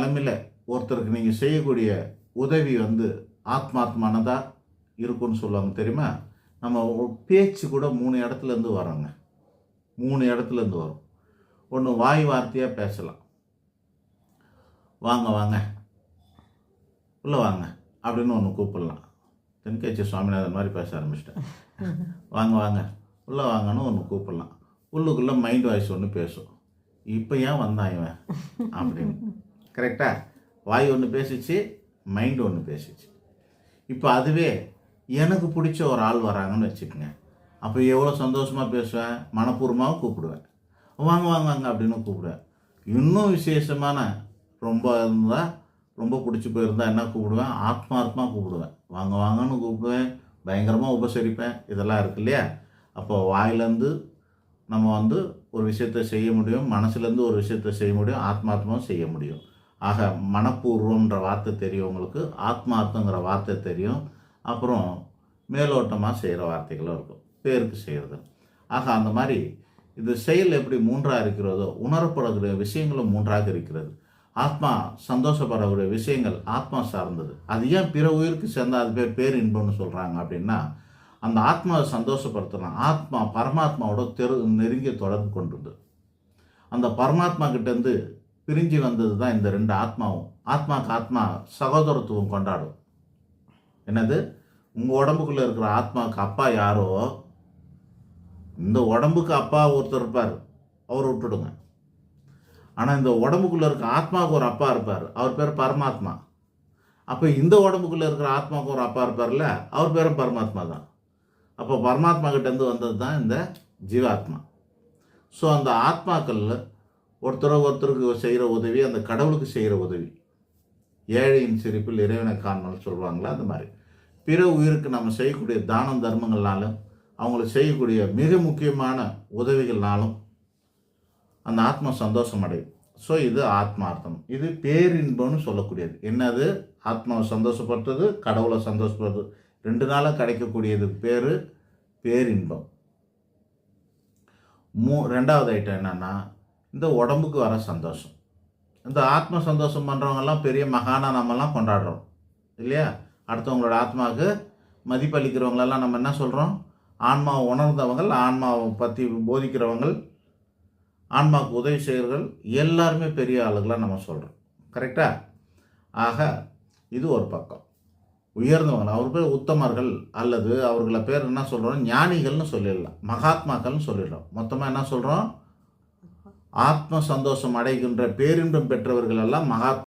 தலைமையில் ஒருத்தருக்கு நீங்கள் செய்யக்கூடிய உதவி ஆத்மார்த்தமானதாக இருக்குன்னு சொல்லுவாங்க தெரியுமா? நம்ம பேச்சு கூட 3 இடத்துலேருந்து வரோங்க. 3 இடத்துலேருந்து வரும். ஒன்று வாய் வார்த்தையாக பேசலாம். வாங்க வாங்க, உள்ளே வாங்க அப்படின்னு ஒன்று கூப்பிடலாம். தென்கட்சி சுவாமிநாதன் மாதிரி பேச ஆரம்பிச்சிட்டேன். வாங்க வாங்க, உள்ளே வாங்கன்னு ஒன்று கூப்பிடலாம். உள்ளுக்குள்ளே மைண்ட் வாய்ஸ் ஒன்று பேசும். இப்போ ஏன் வந்தான் இவன் அப்படின்னு. கரெக்டாக? வாய் ஒன்று பேசிச்சு, மைண்டு ஒன்று பேசிச்சு. இப்போ அதுவே எனக்கு பிடிச்ச ஒரு ஆள் வராங்கன்னு வச்சுக்கோங்க. அப்போ எவ்வளோ சந்தோஷமாக பேசுவேன், மனப்பூர்வமாக கூப்பிடுவேன். வாங்க வாங்க வாங்க அப்படின்னு கூப்பிடுவேன். இன்னும் விசேஷமான ரொம்ப இருந்தால், ரொம்ப பிடிச்சி போயிருந்தால் என்ன கூப்பிடுவேன், ஆத்மார்த்தமாக கூப்பிடுவேன். வாங்க வாங்கன்னு கூப்பிடுவேன், பயங்கரமாக உபசரிப்பேன். இதெல்லாம் இருக்கு இல்லையா? அப்போ வாயிலேருந்து நம்ம ஒரு விஷயத்தை செய்ய முடியும், மனசுலேருந்து ஒரு விஷயத்தை செய்ய முடியும், ஆத்மார்த்தமாக செய்ய முடியும். ஆக மனப்பூர்வம்ன்ற வார்த்தை தெரியும் உங்களுக்கு, ஆத்மார்த்தங்கிற வார்த்தை தெரியும், அப்புறம் மேலோட்டமாக செய்கிற வார்த்தைகளும் இருக்கும், பேருக்கு செய்கிறது. ஆக அந்த மாதிரி இது செயல் எப்படி 3ஆக இருக்கிறதோ, உணரப்படக்கூடிய விஷயங்களும் 3ஆக இருக்கிறது. ஆத்மா சந்தோஷப்படக்கூடிய விஷயங்கள் ஆத்மா சார்ந்தது. அது ஏன் பிற உயிருக்கு சேர்ந்தால் அது பேர் இன்பம்னு சொல்கிறாங்க அப்படின்னா, அந்த ஆத்மாவை சந்தோஷப்படுத்தலாம். ஆத்மா பரமாத்மாவோட நெருங்கிய தொடர்பு கொண்டது. அந்த பரமாத்மா கிட்டேருந்து பிரிஞ்சு வந்தது தான் இந்த 2 ஆத்மாவும். ஆத்மாவுக்கு ஆத்மா சகோதரத்துவம் கொண்டாடும். என்னது? உங்கள் உடம்புக்குள்ளே இருக்கிற ஆத்மாவுக்கு அப்பா யாரோ, இந்த உடம்புக்கு அப்பா ஒருத்தர் இருப்பார், அவர் விட்டுடுங்க. ஆனால் இந்த உடம்புக்குள்ளே இருக்கிற ஆத்மாவுக்கு ஒரு அப்பா இருப்பார், அவர் பேர் பரமாத்மா. அப்போ இந்த உடம்புக்குள்ளே இருக்கிற ஆத்மாவுக்கு ஒரு அப்பா இருப்பார்ல, அவர் பேரும் பரமாத்மா தான். அப்போ பரமாத்மா கிட்டேருந்து வந்தது தான் இந்த ஜீவாத்மா. ஸோ அந்த ஆத்மாக்கள் ஒருத்தருக்கு செய்கிற உதவி, அந்த கடவுளுக்கு செய்கிற உதவி. ஏழையின் சிரிப்பில் இறைவனை காணணும்னு சொல்லுவாங்களா, அந்த மாதிரி பிற உயிருக்கு நம்ம செய்யக்கூடிய தானம் தர்மங்கள்னாலும், அவங்களுக்கு செய்யக்கூடிய மிக முக்கியமான உதவிகள்னாலும் அந்த ஆத்மா சந்தோஷம் அடையும். ஸோ இது ஆத்மார்த்தம். இது பேரின்பம்னு சொல்லக்கூடியது. என்னது? ஆத்மாவை சந்தோஷப்படுறது, கடவுளை சந்தோஷப்படுறது, 2 நாளாக கிடைக்கக்கூடியது பேரின்பம். 2வது ஐட்டம் என்னென்னா, இந்த உடம்புக்கு வர சந்தோஷம். இந்த ஆத்ம சந்தோஷம் பண்ணுறவங்கெல்லாம் பெரிய மகானாக நம்மலாம் கொண்டாடுறோம் இல்லையா? அடுத்தவங்களோட ஆத்மாவுக்கு மதிப்பளிக்கிறவங்களெல்லாம் நம்ம என்ன சொல்கிறோம்? ஆன்மாவை உணர்ந்தவங்கள், ஆன்மாவை பற்றி போதிக்கிறவங்கள், ஆன்மாவுக்கு உதவி செய்கிறவர்கள் எல்லாருமே பெரிய ஆளுகளாக நம்ம சொல்கிறோம். கரெக்டாக? ஆக இது ஒரு பக்கம். உயர்ந்தவங்க அவர் பேர் உத்தமர்கள், அல்லது அவர்களை பேர் என்ன சொல்கிறோம், ஞானிகள்னு சொல்லிடலாம், மகாத்மாக்கள்னு சொல்லிடலாம். மொத்தமாக என்ன சொல்கிறோம்? ஆத்ம சந்தோஷம் அடைகின்ற பேரின்பம் பெற்றவர்கள் எல்லாம் மகாத்மா.